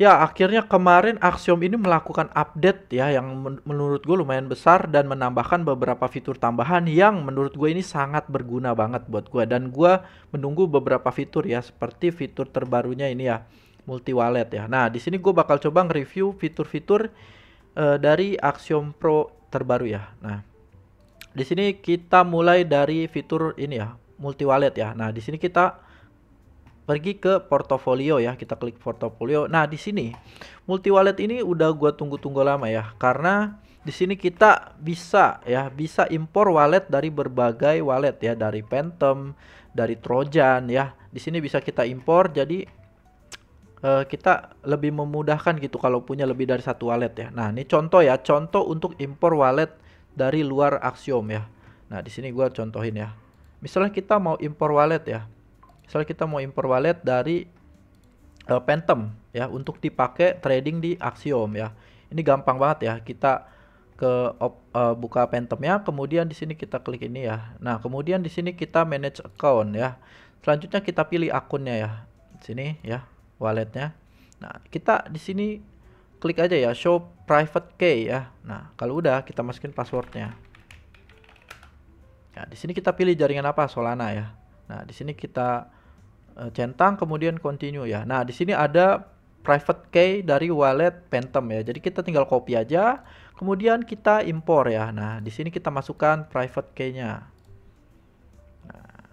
Ya, akhirnya kemarin Axiom ini melakukan update ya yang menurut gue lumayan besar dan menambahkan beberapa fitur tambahan yang menurut gue ini sangat berguna banget buat gue, dan gue menunggu beberapa fitur ya seperti fitur terbarunya ini ya, multi wallet ya. Nah, di sini gue bakal coba nge-review fitur-fitur dari Axiom Pro terbaru ya. Nah, di sini kita mulai dari fitur ini ya, multi wallet ya. Nah, di sini kita pergi ke portofolio ya, kita klik portofolio. Nah, di sini multi wallet ini udah gua tunggu-tunggu lama ya, karena di sini kita bisa ya, bisa impor wallet dari berbagai wallet ya, dari Phantom, dari Trojan ya. Di sini bisa kita impor, jadi kita lebih memudahkan gitu kalau punya lebih dari satu wallet ya. Nah, ini contoh ya, contoh untuk impor wallet dari luar Axiom ya. Nah, di sini gua contohin ya. Misalnya kita mau impor wallet ya. Misalnya kita mau impor wallet dari Phantom ya untuk dipakai trading di Axiom ya. Ini gampang banget ya. Kita buka Phantomnya, kemudian di sini kita klik ini ya. Nah, kemudian di sini kita manage account ya. Selanjutnya kita pilih akunnya ya. Di sini ya, walletnya. Nah, kita di sini klik aja ya, show private key ya. Nah, kalau udah kita masukin passwordnya. Nah, di sini kita pilih jaringan apa, Solana ya. Nah, di sini kita centang kemudian continue ya. Nah, di sini ada private key dari wallet Phantom ya. Jadi kita tinggal copy aja, kemudian kita impor ya. Nah, di sini kita masukkan private key-nya. Nah,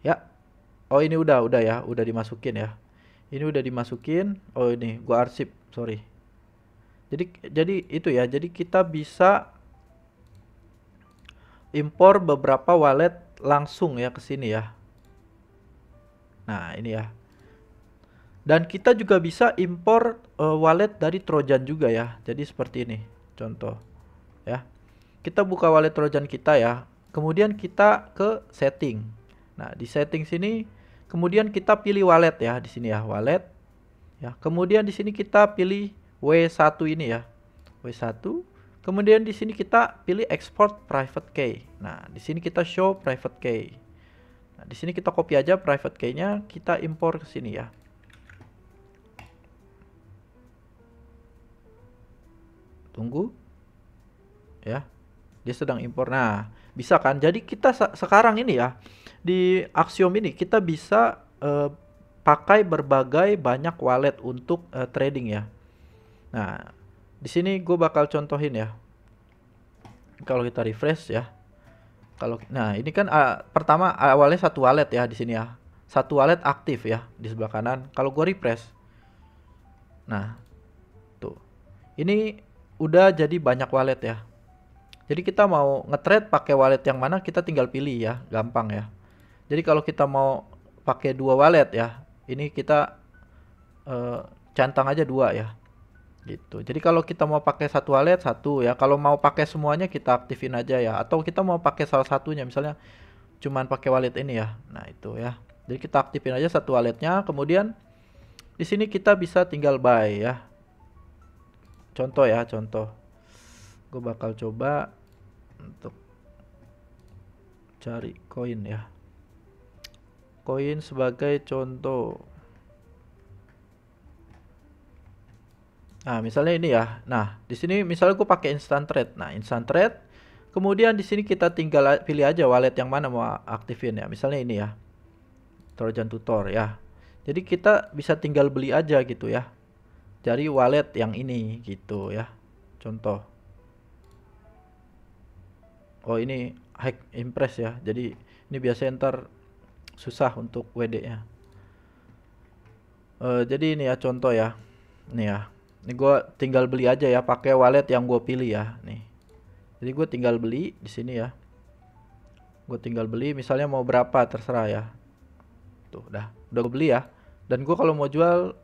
ya. Oh, ini udah ya, udah dimasukin ya. Ini udah dimasukin. Oh, ini gua arsip, sorry. Jadi itu ya. Jadi kita bisa impor beberapa wallet langsung ya ke sini ya. Nah, ini ya. Dan kita juga bisa impor wallet dari Trojan juga ya. Jadi seperti ini, contoh ya. Kita buka wallet Trojan kita ya. Kemudian kita ke setting. Nah, di setting sini kemudian kita pilih wallet ya, di sini ya, wallet ya. Kemudian di sini kita pilih W1 ini ya. W1. Kemudian di sini kita pilih export private key. Nah, di sini kita show private key. Nah, di sini kita copy aja private key-nya, kita impor ke sini ya. Tunggu ya, dia sedang impor. Nah, bisa kan, jadi kita sekarang ini ya di Axiom ini kita bisa pakai berbagai banyak wallet untuk trading ya. Nah, di sini gue bakal contohin ya. Kalau kita refresh ya, nah ini kan pertama awalnya satu wallet ya di sini ya, satu wallet aktif ya di sebelah kanan. Kalau gue refresh, nah tuh, ini udah jadi banyak wallet ya. Jadi kita mau nge-trade pakai wallet yang mana, kita tinggal pilih ya, gampang ya. Jadi kalau kita mau pakai dua wallet ya, ini kita centang aja dua ya. Gitu. Jadi kalau kita mau pakai satu wallet satu ya, kalau mau pakai semuanya kita aktifin aja ya. Atau kita mau pakai salah satunya, misalnya cuman pakai wallet ini ya. Nah, itu ya. Jadi kita aktifin aja satu walletnya, kemudian di sini kita bisa tinggal buy ya. Contoh ya, contoh. Gue bakal coba untuk cari koin ya. Koin sebagai contoh. Nah, misalnya ini ya. Nah, di sini misalnya gue pakai instant trade. Nah, instant trade. Kemudian di sini kita tinggal pilih aja wallet yang mana mau aktifin ya. Misalnya ini ya, Trojan Tutor ya. Jadi kita bisa tinggal beli aja gitu ya, dari wallet yang ini gitu ya. Contoh. Oh, ini hack impress ya. Jadi ini biasanya ntar susah untuk WD-nya. Jadi ini ya contoh ya. Nih ya. Ini gue tinggal beli aja ya pakai wallet yang gue pilih ya. Nih. Jadi gue tinggal beli di sini ya. Gue tinggal beli, misalnya mau berapa terserah ya. Tuh, udah gue beli ya. Dan gue kalau mau jual,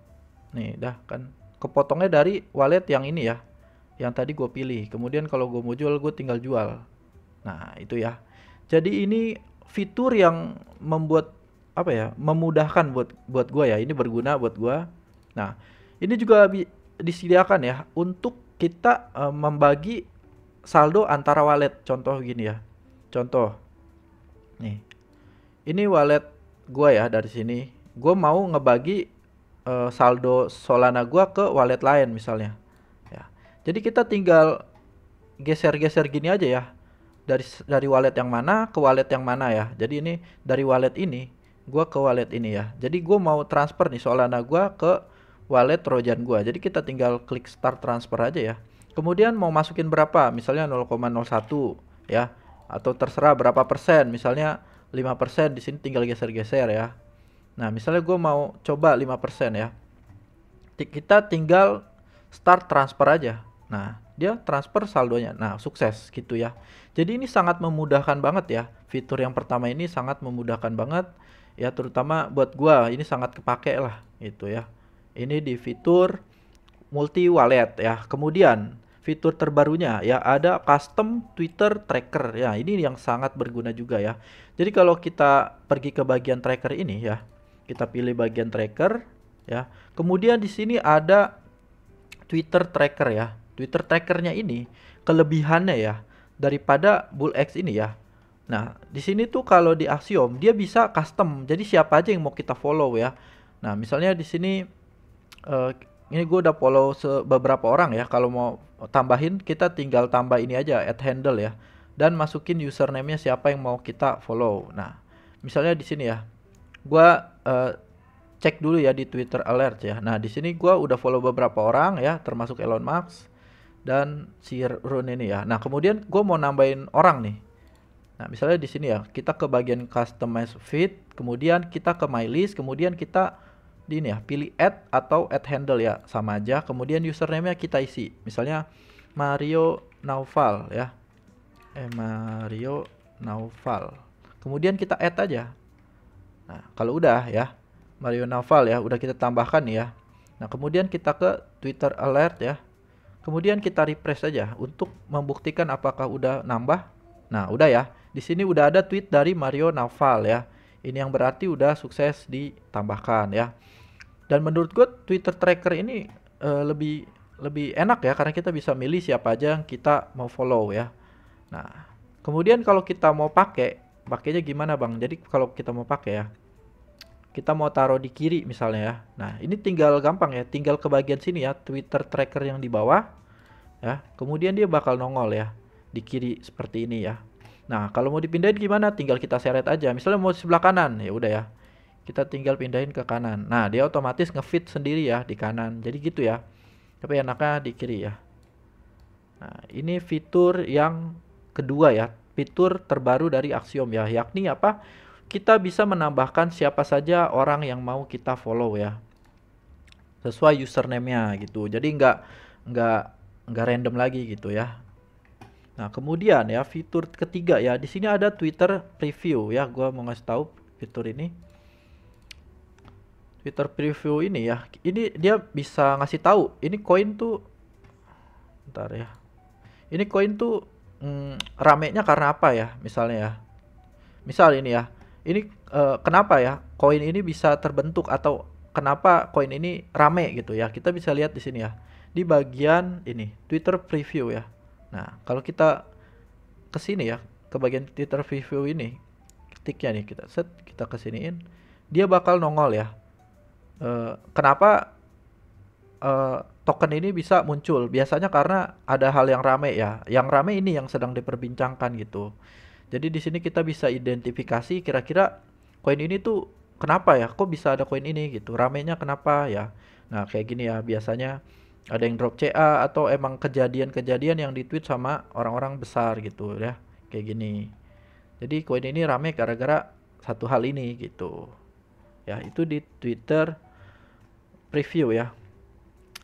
nih, dah kan kepotongnya dari wallet yang ini ya, yang tadi gue pilih. Kemudian kalau gue mau jual, gue tinggal jual. Nah, itu ya. Jadi ini fitur yang membuat apa ya, memudahkan buat gue ya. Ini berguna buat gue. Nah, ini juga disediakan ya untuk kita membagi saldo antara wallet. Contoh gini ya. Contoh. Nih. Ini wallet gue ya, dari sini. Gue mau ngebagi saldo Solana gua ke wallet lain misalnya. Ya. Jadi kita tinggal geser-geser gini aja ya. Dari wallet yang mana ke wallet yang mana ya. Jadi ini dari wallet ini gua ke wallet ini ya. Jadi gua mau transfer nih Solana gua ke wallet Trojan gua. Jadi kita tinggal klik start transfer aja ya. Kemudian mau masukin berapa? Misalnya 0,01 ya. Atau terserah berapa persen. Misalnya 5%, di sini tinggal geser-geser ya. Nah, misalnya gue mau coba 5% ya. Kita tinggal start transfer aja. Nah, dia transfer saldonya. Nah, sukses gitu ya. Jadi ini sangat memudahkan banget ya. Fitur yang pertama ini sangat memudahkan banget ya, terutama buat gua ini sangat kepake lah gitu ya. Ini di fitur multi wallet ya. Kemudian fitur terbarunya ya ada custom Twitter tracker ya. Ini yang sangat berguna juga ya. Jadi kalau kita pergi ke bagian tracker ini ya, kita pilih bagian tracker ya. Kemudian di sini ada Twitter tracker ya. Twitter trackernya ini kelebihannya ya daripada BullX ini ya. Nah, di sini tuh kalau di Axiom dia bisa custom. Jadi siapa aja yang mau kita follow ya. Nah, misalnya di sini ini gue udah follow beberapa orang ya. Kalau mau tambahin kita tinggal tambah ini aja @handle ya. Dan masukin username-nya siapa yang mau kita follow. Nah, misalnya di sini ya. Gua cek dulu ya di Twitter alert ya. Nah, di sini gua udah follow beberapa orang ya, termasuk Elon Musk dan si Rune ini ya. Nah, kemudian gua mau nambahin orang nih. Nah, misalnya di sini ya, kita ke bagian customize feed, kemudian kita ke my list, kemudian kita di ini ya, pilih add atau add handle ya, sama aja. Kemudian username-nya kita isi. Misalnya Mario Naufal ya. Mario Naufal. Kemudian kita add aja. Nah, kalau udah ya, Mario Naufal ya, udah kita tambahkan nih ya. Nah, kemudian kita ke Twitter alert ya. Kemudian kita refresh aja untuk membuktikan apakah udah nambah. Nah, udah ya. Di sini udah ada tweet dari Mario Naufal ya. Ini yang berarti udah sukses ditambahkan ya. Dan menurut gue Twitter tracker ini lebih enak ya, karena kita bisa milih siapa aja yang kita mau follow ya. Nah, kemudian kalau kita mau pakainya gimana bang? Jadi kalau kita mau pakai ya, kita mau taruh di kiri misalnya ya. Nah, ini tinggal gampang ya, tinggal ke bagian sini ya, Twitter tracker yang di bawah ya. Kemudian dia bakal nongol ya di kiri seperti ini ya. Nah, kalau mau dipindahin gimana? Tinggal kita seret aja. Misalnya mau di sebelah kanan, ya udah ya. Kita tinggal pindahin ke kanan. Nah, dia otomatis ngefit sendiri ya di kanan. Jadi gitu ya. Tapi enaknya di kiri ya. Nah, ini fitur yang kedua ya, fitur terbaru dari Axiom ya, yakni apa? Kita bisa menambahkan siapa saja orang yang mau kita follow ya, sesuai username-nya gitu. Jadi nggak random lagi gitu ya. Nah, kemudian ya fitur ketiga ya, di sini ada Twitter Preview ya. Gua mau ngasih tahu fitur ini. Twitter Preview ini ya, ini dia bisa ngasih tahu ini koin tuh, bentar ya. Ini koin tuh ramenya karena apa ya? Misalnya ya. Misal ini ya. Ini kenapa ya koin ini bisa terbentuk, atau kenapa koin ini rame gitu ya. Kita bisa lihat di sini ya. Di bagian ini Twitter Preview ya. Nah, kalau kita ke sini ya, ke bagian Twitter Preview ini, ketiknya nih kita kesiniin, dia bakal nongol ya. Kenapa token ini bisa muncul? Biasanya karena ada hal yang rame ya. Yang rame ini yang sedang diperbincangkan gitu. Jadi di sini kita bisa identifikasi kira-kira koin ini tuh kenapa ya? Kok bisa ada koin ini gitu? Ramenya kenapa ya? Nah, kayak gini ya. Biasanya ada yang drop CA atau emang kejadian-kejadian yang di-tweet sama orang-orang besar gitu ya. Kayak gini. Jadi koin ini rame gara-gara satu hal ini gitu. Ya, itu di Twitter Preview ya.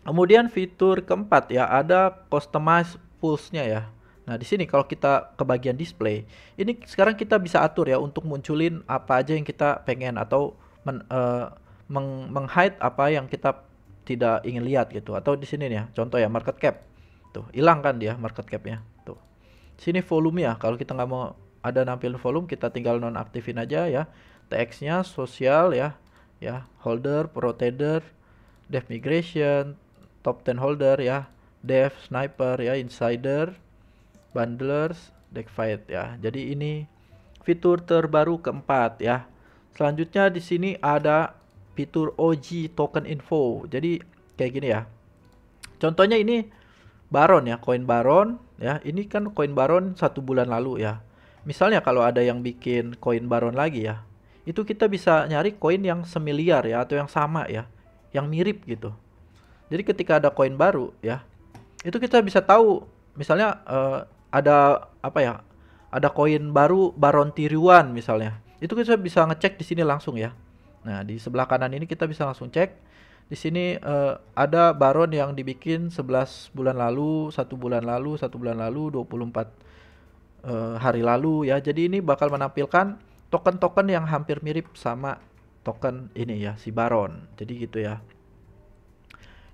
Kemudian fitur keempat ya, ada customize pulse-nya ya. Nah, di sini kalau kita ke bagian display, ini sekarang kita bisa atur ya untuk munculin apa aja yang kita pengen, atau meng-hide apa yang kita tidak ingin lihat gitu. Atau di sini nih ya, contoh ya market cap. Tuh, hilang kan dia market cap-nya. Tuh. Sini volume ya, kalau kita nggak mau ada nampilin volume, kita tinggal nonaktifin aja ya. TX-nya sosial ya. Ya, holder, pro trader, dev migration, top 10 holder ya, dev, sniper ya, insider, bundlers, deck fight ya. Jadi ini fitur terbaru keempat ya. Selanjutnya di sini ada fitur OG token info. Jadi kayak gini ya. Contohnya ini Baron ya, koin Baron ya. Ini kan koin Baron 1 bulan lalu ya. Misalnya kalau ada yang bikin koin Baron lagi ya, itu kita bisa nyari koin yang semiliar ya atau yang sama ya, yang mirip gitu. Jadi ketika ada koin baru ya, itu kita bisa tahu misalnya ada apa ya? Ada koin baru Baron Tiruan misalnya. Itu kita bisa ngecek di sini langsung ya. Nah, di sebelah kanan ini kita bisa langsung cek. Di sini ada Baron yang dibikin 11 bulan lalu, 1 bulan lalu, 1 bulan lalu, 24 hari lalu ya. Jadi ini bakal menampilkan token-token yang hampir mirip sama token ini ya, si Baron. Jadi gitu ya.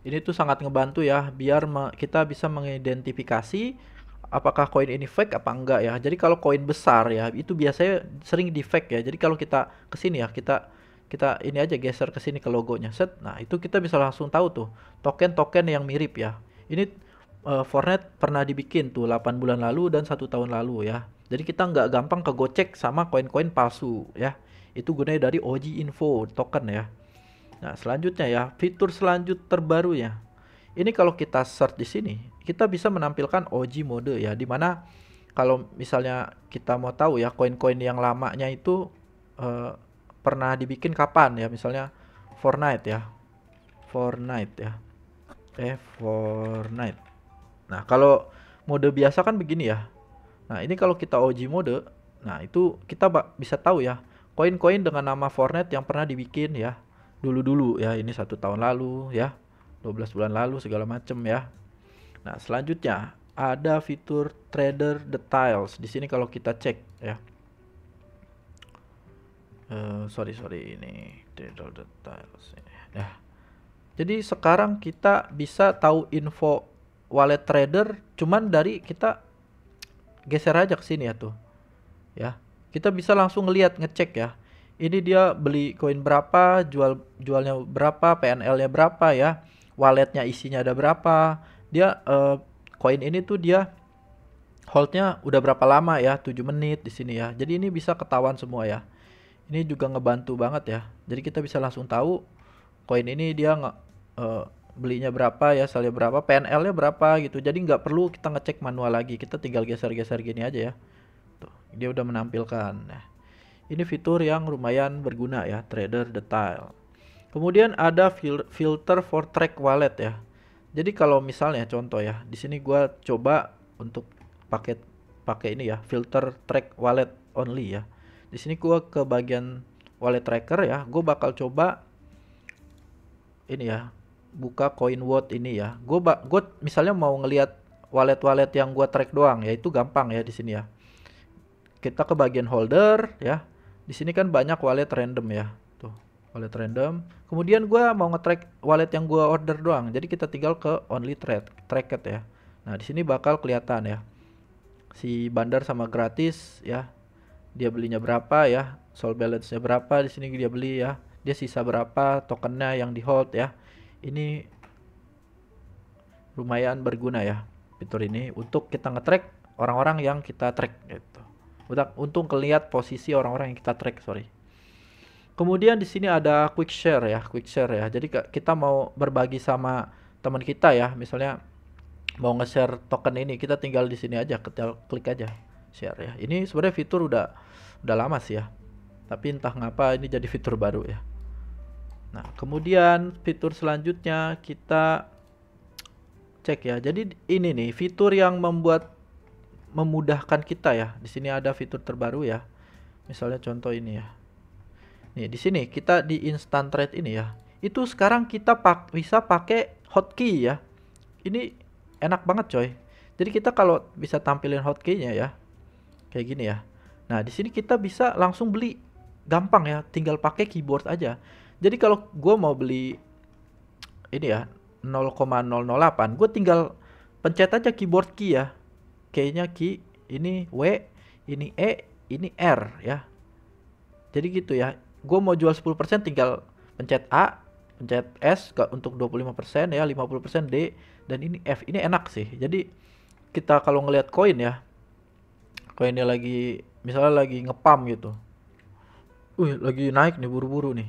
Ini tuh sangat ngebantu ya biar kita bisa mengidentifikasi apakah koin ini fake apa enggak ya. Jadi kalau koin besar ya itu biasanya sering di fake ya. Jadi kalau kita kesini ya, kita kita ini aja geser ke sini ke logonya. Set. Nah, itu kita bisa langsung tahu tuh token-token yang mirip ya. Ini Fortnite pernah dibikin tuh 8 bulan lalu dan 1 tahun lalu ya. Jadi kita nggak gampang kegocek sama koin-koin palsu ya. Itu gunanya dari OG Info token ya. Nah, selanjutnya ya, fitur terbarunya. Ini kalau kita search di sini, kita bisa menampilkan OG mode ya, dimana kalau misalnya kita mau tahu ya koin-koin yang lamanya itu eh, pernah dibikin kapan ya, misalnya Fortnite ya, Fortnite ya, Fortnite. Nah, kalau mode biasa kan begini ya. Nah, ini kalau kita OG mode, nah itu kita bisa tahu ya koin-koin dengan nama Fortnite yang pernah dibikin ya dulu-dulu ya, ini 1 tahun lalu ya, 12 bulan lalu segala macem ya. Nah, selanjutnya ada fitur trader details. Di sini kalau kita cek ya. Sorry ini trader details ya. Jadi sekarang kita bisa tahu info wallet trader cuman dari kita geser aja ke sini ya tuh. Ya. Kita bisa langsung ngelihat ngecek ya. Ini dia beli koin berapa, jualnya berapa, PNL-nya berapa ya, walletnya isinya ada berapa. Dia koin ini tuh dia holdnya udah berapa lama ya, 7 menit di sini ya. Jadi ini bisa ketahuan semua ya. Ini juga ngebantu banget ya. Jadi kita bisa langsung tahu koin ini dia belinya berapa ya, salnya berapa, PNL-nya berapa gitu. Jadi nggak perlu kita ngecek manual lagi. Kita tinggal geser-geser gini aja ya. Tuh, dia udah menampilkan. Nah, ini fitur yang lumayan berguna ya, trader detail. Kemudian ada filter for track wallet ya. Jadi kalau misalnya contoh ya, di sini gua coba untuk pakai ini ya, filter track wallet only ya. Di sini gua ke bagian wallet tracker ya, gua bakal coba ini ya, buka CoinWatt ini ya. Gua misalnya mau ngelihat wallet-wallet yang gua track doang ya, itu gampang ya di sini ya. Kita ke bagian holder ya. Di sini kan banyak wallet random ya. Tuh, wallet random. Kemudian gua mau nge-track wallet yang gua order doang. Jadi kita tinggal ke only tracked ya. Nah, di sini bakal kelihatan ya. Si bandar sama gratis ya. Dia belinya berapa ya? Soul balance-nya berapa? Di sini dia beli ya. Dia sisa berapa tokennya yang di hold ya. Ini lumayan berguna ya fitur ini untuk kita nge-track orang-orang yang kita track gitu. Untung kelihatan posisi orang-orang yang kita track, sorry. Kemudian di sini ada quick share ya. Jadi kita mau berbagi sama teman kita ya, misalnya mau nge-share token ini, kita tinggal di sini aja, klik aja share ya. Ini sebenarnya fitur udah lama sih ya. Tapi entah ngapa ini jadi fitur baru ya. Nah, kemudian fitur selanjutnya kita cek ya. Jadi ini nih fitur yang memudahkan kita ya. Di sini ada fitur terbaru ya. Misalnya contoh ini ya. Nih, di sini kita di instant trade ini ya. Itu sekarang kita bisa pakai hotkey ya. Ini enak banget coy. Jadi kita kalau bisa tampilin hotkey-nya ya. Kayak gini ya. Nah, di sini kita bisa langsung beli. Gampang ya, tinggal pakai keyboard aja. Jadi kalau gue mau beli ini ya 0,008, gue tinggal pencet aja keyboard key ya. Key-nya key, ini W, ini E, ini R ya. Jadi gitu ya. Gue mau jual 10% tinggal pencet A, pencet S untuk 25% ya, 50% D, dan ini F. Ini enak sih. Jadi kita kalau ngelihat koin ya, koinnya lagi misalnya lagi ngepam gitu. Lagi naik nih buru-buru nih.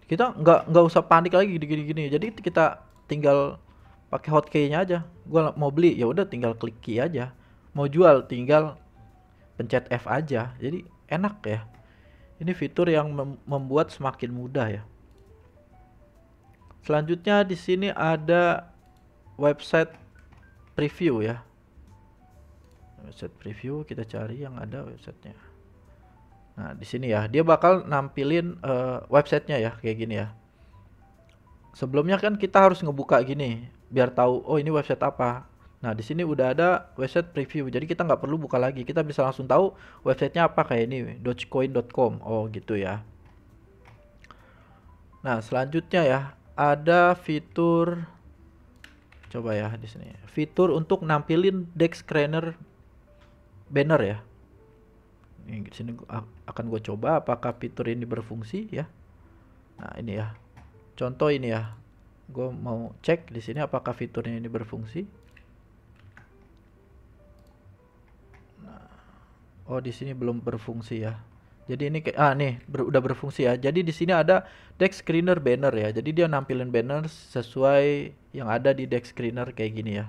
Kita nggak usah panik lagi gini-gini. Jadi kita tinggal pakai hotkey-nya aja. Gua mau beli ya udah tinggal klik key aja. Mau jual tinggal pencet F aja. Jadi enak ya. Ini fitur yang membuat semakin mudah ya. Selanjutnya di sini ada website preview ya. Website preview, kita cari yang ada websitenya. Nah, di sini ya, dia bakal nampilin websitenya ya, kayak gini ya. Sebelumnya kan kita harus ngebuka gini, biar tahu, oh ini website apa. Nah, di sini udah ada website preview, jadi kita nggak perlu buka lagi. Kita bisa langsung tahu websitenya apa, kayak ini, dogecoin.com. Oh gitu ya. Nah, selanjutnya ya, ada fitur, coba ya di sini, fitur untuk nampilin DEX screener banner ya. Ini di sini akan gue coba apakah fitur ini berfungsi ya. Nah, ini ya. Contoh ini ya. Gue mau cek di sini apakah fiturnya ini berfungsi. Nah, oh di sini belum berfungsi ya. Jadi ini kayak nih udah berfungsi ya. Jadi di sini ada DEX screener banner ya. Jadi dia nampilin banner sesuai yang ada di DEX screener kayak gini ya.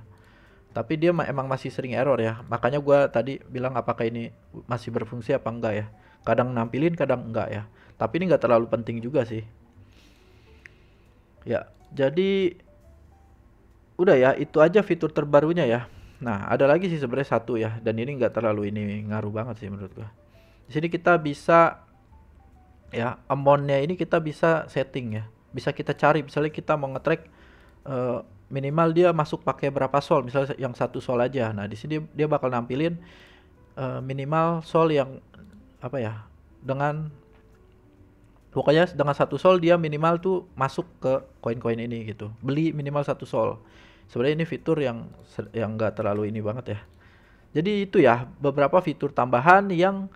Tapi dia emang masih sering error ya. Makanya gue tadi bilang apakah ini masih berfungsi apa enggak ya. Kadang nampilin, kadang enggak ya. Tapi ini enggak terlalu penting juga sih. Ya, jadi udah ya, itu aja fitur terbarunya ya. Nah, ada lagi sih sebenarnya satu ya. Dan ini enggak terlalu ini ngaruh banget sih menurut gue. Di sini kita bisa ya, amount-nya ini kita bisa setting ya. Bisa kita cari, misalnya kita mau nge-track minimal dia masuk pakai berapa sol, misalnya yang satu sol aja. Nah, di sini dia bakal nampilin minimal sol yang apa ya, dengan pokoknya dengan satu sol dia minimal tuh masuk ke koin-koin ini gitu. Beli minimal satu sol. Sebenarnya ini fitur yang enggak terlalu ini banget ya. Jadi itu ya beberapa fitur tambahan yang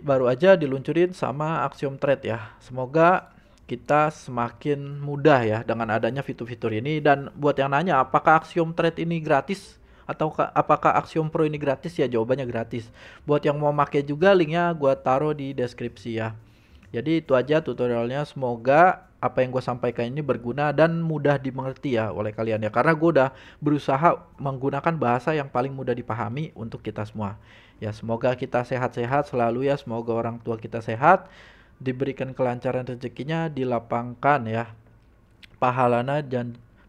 baru aja diluncurin sama Axiom Trade ya. Semoga kita semakin mudah ya dengan adanya fitur-fitur ini. Dan buat yang nanya apakah Axiom Trade ini gratis atau apakah Axiom Pro ini gratis, ya jawabannya gratis. Buat yang mau pakai juga linknya gua taruh di deskripsi ya. Jadi itu aja tutorialnya. Semoga apa yang gue sampaikan ini berguna dan mudah dimengerti ya oleh kalian ya. Karena gue udah berusaha menggunakan bahasa yang paling mudah dipahami untuk kita semua. Ya semoga kita sehat-sehat selalu ya. Semoga orang tua kita sehat, diberikan kelancaran rezekinya, dilapangkan ya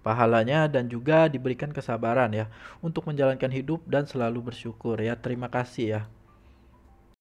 pahalanya dan juga diberikan kesabaran ya untuk menjalankan hidup dan selalu bersyukur ya. Terima kasih ya.